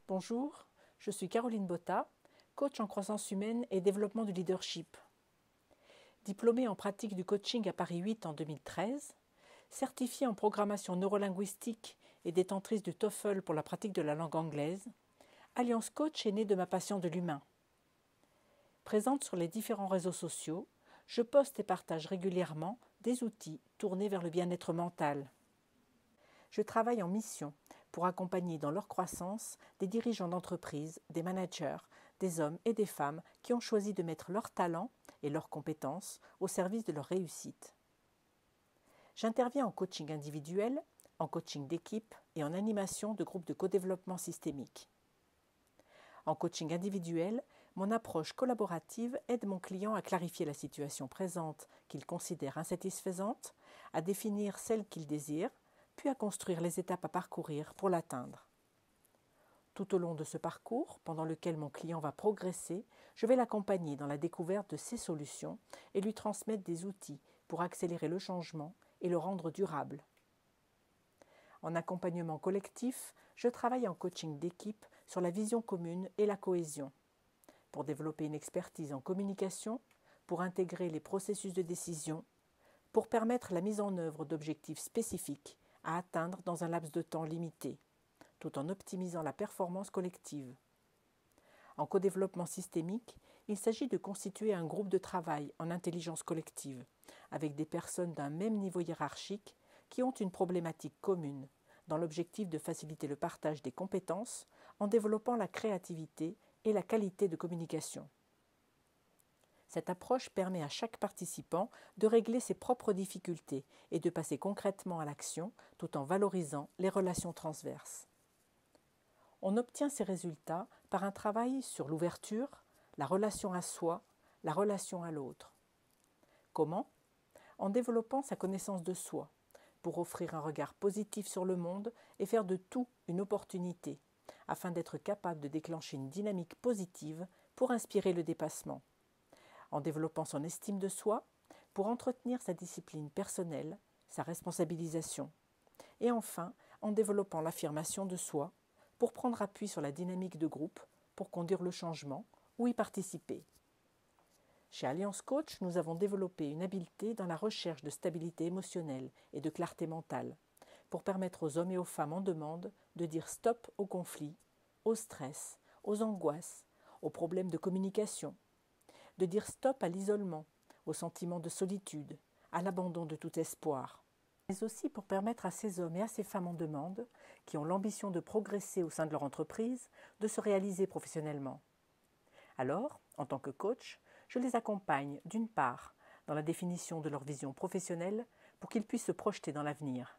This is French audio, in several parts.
Bonjour, je suis Caroline Botta, coach en croissance humaine et développement du leadership. Diplômée en pratique du coaching à Paris 8 en 2013, certifiée en programmation neurolinguistique et détentrice du TOEFL pour la pratique de la langue anglaise, Alliance Coach est née de ma passion de l'humain. Présente sur les différents réseaux sociaux, je poste et partage régulièrement des outils tournés vers le bien-être mental. Je travaille en mission pour accompagner dans leur croissance des dirigeants d'entreprise, des managers, des hommes et des femmes qui ont choisi de mettre leurs talents et leurs compétences au service de leur réussite. J'interviens en coaching individuel, en coaching d'équipe et en animation de groupes de co-développement systémique. En coaching individuel, mon approche collaborative aide mon client à clarifier la situation présente qu'il considère insatisfaisante, à définir celle qu'il désire, puis à construire les étapes à parcourir pour l'atteindre. Tout au long de ce parcours, pendant lequel mon client va progresser, je vais l'accompagner dans la découverte de ses solutions et lui transmettre des outils pour accélérer le changement et le rendre durable. En accompagnement collectif, je travaille en coaching d'équipe sur la vision commune et la cohésion, pour développer une expertise en communication, pour intégrer les processus de décision, pour permettre la mise en œuvre d'objectifs spécifiques à atteindre dans un laps de temps limité, tout en optimisant la performance collective. En co-développement systémique, il s'agit de constituer un groupe de travail en intelligence collective, avec des personnes d'un même niveau hiérarchique qui ont une problématique commune, dans l'objectif de faciliter le partage des compétences en développant la créativité et la qualité de communication. Cette approche permet à chaque participant de régler ses propres difficultés et de passer concrètement à l'action tout en valorisant les relations transverses. On obtient ces résultats par un travail sur l'ouverture, la relation à soi, la relation à l'autre. Comment ? En développant sa connaissance de soi, pour offrir un regard positif sur le monde et faire de tout une opportunité, afin d'être capable de déclencher une dynamique positive pour inspirer le dépassement. En développant son estime de soi, pour entretenir sa discipline personnelle, sa responsabilisation. Et enfin, en développant l'affirmation de soi, pour prendre appui sur la dynamique de groupe, pour conduire le changement ou y participer. Chez Alliance Coach, nous avons développé une habileté dans la recherche de stabilité émotionnelle et de clarté mentale, pour permettre aux hommes et aux femmes en demande de dire stop au conflit, au stress, aux angoisses, aux problèmes de communication, de dire stop à l'isolement, au sentiment de solitude, à l'abandon de tout espoir, mais aussi pour permettre à ces hommes et à ces femmes en demande, qui ont l'ambition de progresser au sein de leur entreprise, de se réaliser professionnellement. Alors, en tant que coach, je les accompagne d'une part dans la définition de leur vision professionnelle pour qu'ils puissent se projeter dans l'avenir,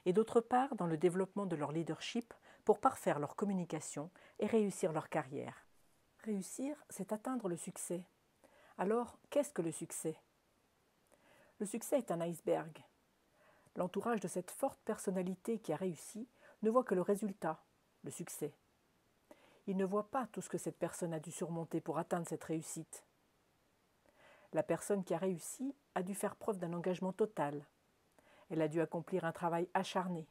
et d'autre part dans le développement de leur leadership pour parfaire leur communication et réussir leur carrière. Réussir, c'est atteindre le succès. Alors, qu'est-ce que le succès ? Le succès est un iceberg. L'entourage de cette forte personnalité qui a réussi ne voit que le résultat, le succès. Il ne voit pas tout ce que cette personne a dû surmonter pour atteindre cette réussite. La personne qui a réussi a dû faire preuve d'un engagement total. Elle a dû accomplir un travail acharné.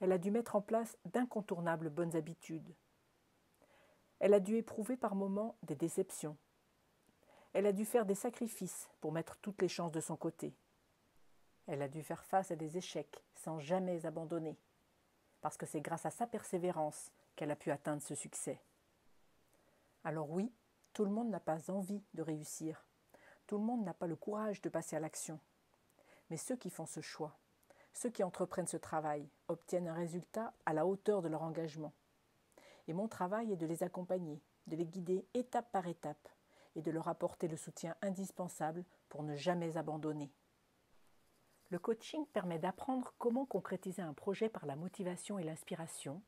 Elle a dû mettre en place d'incontournables bonnes habitudes. Elle a dû éprouver par moments des déceptions. Elle a dû faire des sacrifices pour mettre toutes les chances de son côté. Elle a dû faire face à des échecs sans jamais abandonner, parce que c'est grâce à sa persévérance qu'elle a pu atteindre ce succès. Alors oui, tout le monde n'a pas envie de réussir. Tout le monde n'a pas le courage de passer à l'action. Mais ceux qui font ce choix, ceux qui entreprennent ce travail, obtiennent un résultat à la hauteur de leur engagement. Et mon travail est de les accompagner, de les guider étape par étape et de leur apporter le soutien indispensable pour ne jamais abandonner. Le coaching permet d'apprendre comment concrétiser un projet par la motivation et l'inspiration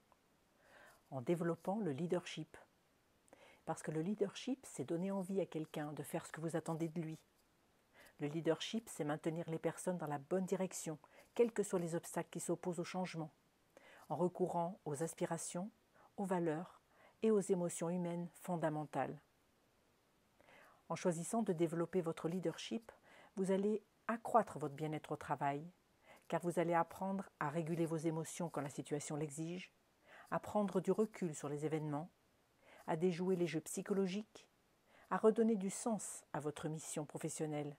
en développant le leadership. Parce que le leadership, c'est donner envie à quelqu'un de faire ce que vous attendez de lui. Le leadership, c'est maintenir les personnes dans la bonne direction, quels que soient les obstacles qui s'opposent au changement, en recourant aux aspirations, aux valeurs et aux émotions humaines fondamentales. En choisissant de développer votre leadership, vous allez accroître votre bien-être au travail, car vous allez apprendre à réguler vos émotions quand la situation l'exige, à prendre du recul sur les événements, à déjouer les jeux psychologiques, à redonner du sens à votre mission professionnelle,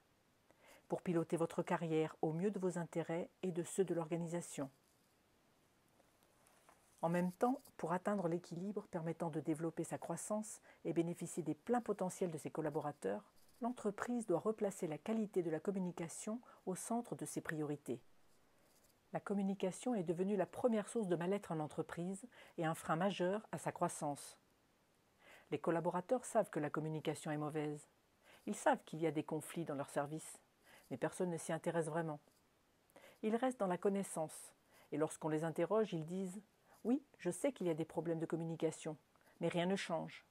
pour piloter votre carrière au mieux de vos intérêts et de ceux de l'organisation. En même temps, pour atteindre l'équilibre permettant de développer sa croissance et bénéficier des pleins potentiels de ses collaborateurs, l'entreprise doit replacer la qualité de la communication au centre de ses priorités. La communication est devenue la première source de mal-être en entreprise et un frein majeur à sa croissance. Les collaborateurs savent que la communication est mauvaise. Ils savent qu'il y a des conflits dans leur service, mais personne ne s'y intéresse vraiment. Ils restent dans la connaissance, et lorsqu'on les interroge, ils disent « Oui, je sais qu'il y a des problèmes de communication, mais rien ne change ».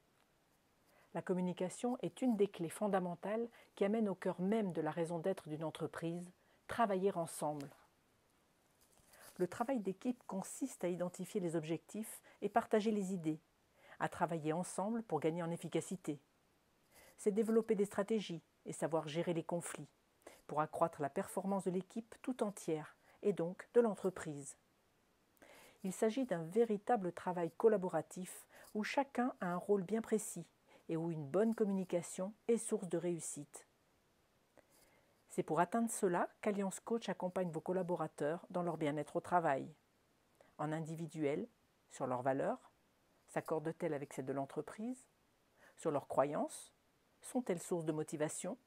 La communication est une des clés fondamentales qui amène au cœur même de la raison d'être d'une entreprise, travailler ensemble. Le travail d'équipe consiste à identifier les objectifs et partager les idées, à travailler ensemble pour gagner en efficacité. C'est développer des stratégies et savoir gérer les conflits pour accroître la performance de l'équipe tout entière et donc de l'entreprise. Il s'agit d'un véritable travail collaboratif où chacun a un rôle bien précis et où une bonne communication est source de réussite. C'est pour atteindre cela qu'Alliance Coach accompagne vos collaborateurs dans leur bien-être au travail. En individuel, sur leurs valeurs, s'accordent-elles avec celles de l'entreprise? Sur leurs croyances? Sont-elles source de motivation?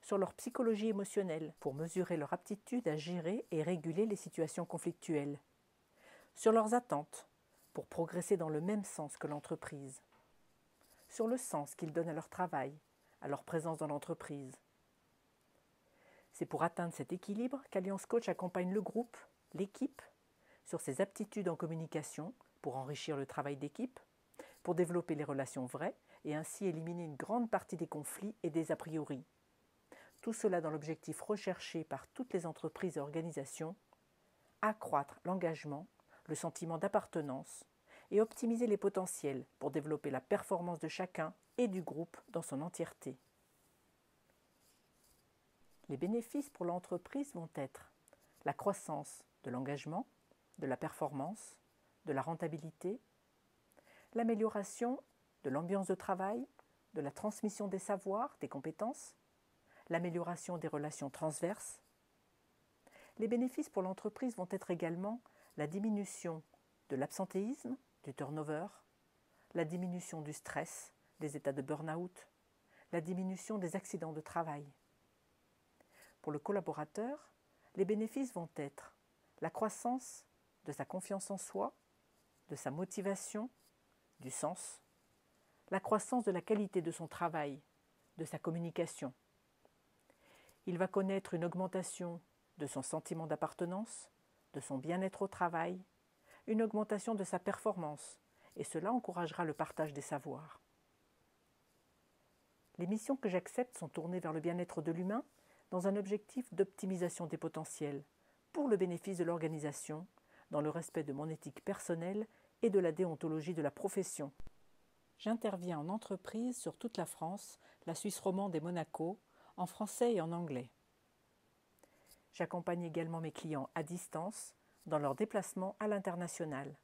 Sur leur psychologie émotionnelle, pour mesurer leur aptitude à gérer et réguler les situations conflictuelles. Sur leurs attentes, pour progresser dans le même sens que l'entreprise. Sur le sens qu'ils donnent à leur travail, à leur présence dans l'entreprise. C'est pour atteindre cet équilibre qu'Alliance Coach accompagne le groupe, l'équipe, sur ses aptitudes en communication, pour enrichir le travail d'équipe, pour développer les relations vraies et ainsi éliminer une grande partie des conflits et des a priori. Tout cela dans l'objectif recherché par toutes les entreprises et organisations, accroître l'engagement, le sentiment d'appartenance et optimiser les potentiels pour développer la performance de chacun et du groupe dans son entièreté. Les bénéfices pour l'entreprise vont être la croissance de l'engagement, de la performance, de la rentabilité, l'amélioration de l'ambiance de travail, de la transmission des savoirs, des compétences, l'amélioration des relations transverses. Les bénéfices pour l'entreprise vont être également la diminution de l'absentéisme, du turnover, la diminution du stress, des états de burn-out, la diminution des accidents de travail. Pour le collaborateur, les bénéfices vont être la croissance de sa confiance en soi, de sa motivation, du sens, la croissance de la qualité de son travail, de sa communication. Il va connaître une augmentation de son sentiment d'appartenance, de son bien-être au travail, une augmentation de sa performance, et cela encouragera le partage des savoirs. Les missions que j'accepte sont tournées vers le bien-être de l'humain dans un objectif d'optimisation des potentiels, pour le bénéfice de l'organisation, dans le respect de mon éthique personnelle et de la déontologie de la profession. J'interviens en entreprise sur toute la France, la Suisse romande et Monaco, en français et en anglais. J'accompagne également mes clients à distance dans leurs déplacements à l'international.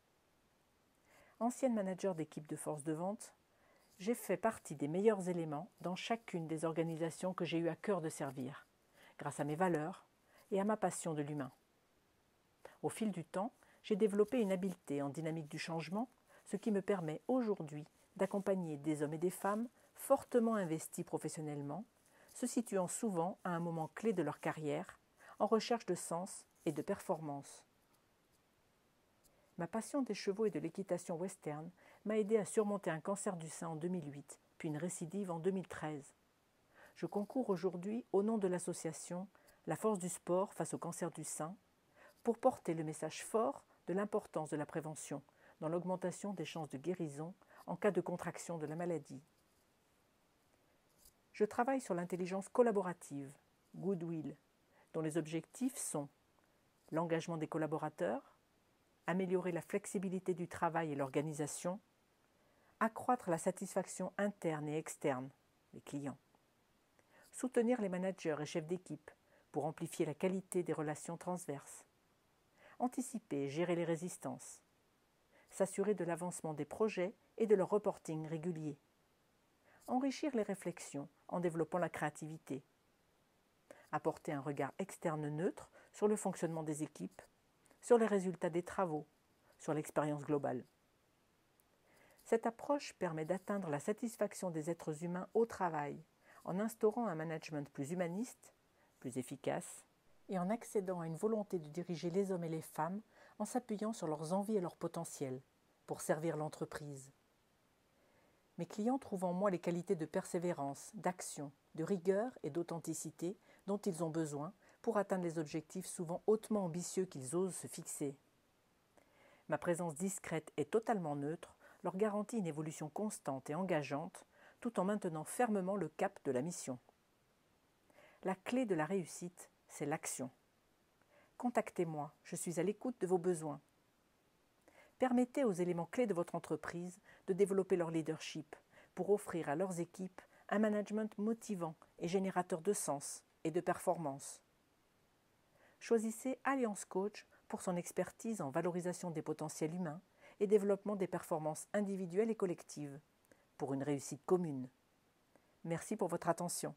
Ancienne manager d'équipe de force de vente, j'ai fait partie des meilleurs éléments dans chacune des organisations que j'ai eu à cœur de servir, grâce à mes valeurs et à ma passion de l'humain. Au fil du temps, j'ai développé une habileté en dynamique du changement, ce qui me permet aujourd'hui d'accompagner des hommes et des femmes fortement investis professionnellement, se situant souvent à un moment clé de leur carrière, en recherche de sens et de performance. Ma passion des chevaux et de l'équitation western m'a aidé à surmonter un cancer du sein en 2008, puis une récidive en 2013. Je concours aujourd'hui au nom de l'association La Force du Sport face au cancer du sein pour porter le message fort de l'importance de la prévention dans l'augmentation des chances de guérison en cas de contraction de la maladie. Je travaille sur l'intelligence collaborative, Goodwill, dont les objectifs sont l'engagement des collaborateurs, améliorer la flexibilité du travail et l'organisation, accroître la satisfaction interne et externe, les clients, soutenir les managers et chefs d'équipe pour amplifier la qualité des relations transverses, anticiper et gérer les résistances, s'assurer de l'avancement des projets et de leur reporting régulier. Enrichir les réflexions en développant la créativité. Apporter un regard externe neutre sur le fonctionnement des équipes, sur les résultats des travaux, sur l'expérience globale. Cette approche permet d'atteindre la satisfaction des êtres humains au travail, en instaurant un management plus humaniste, plus efficace, et en accédant à une volonté de diriger les hommes et les femmes en s'appuyant sur leurs envies et leur potentiel, pour servir l'entreprise. Mes clients trouvent en moi les qualités de persévérance, d'action, de rigueur et d'authenticité dont ils ont besoin pour atteindre les objectifs souvent hautement ambitieux qu'ils osent se fixer. Ma présence discrète et totalement neutre leur garantit une évolution constante et engageante, tout en maintenant fermement le cap de la mission. La clé de la réussite, c'est l'action. Contactez-moi, je suis à l'écoute de vos besoins. Permettez aux éléments clés de votre entreprise de développer leur leadership pour offrir à leurs équipes un management motivant et générateur de sens et de performance. Choisissez Allianz Coach pour son expertise en valorisation des potentiels humains et développement des performances individuelles et collectives, pour une réussite commune. Merci pour votre attention.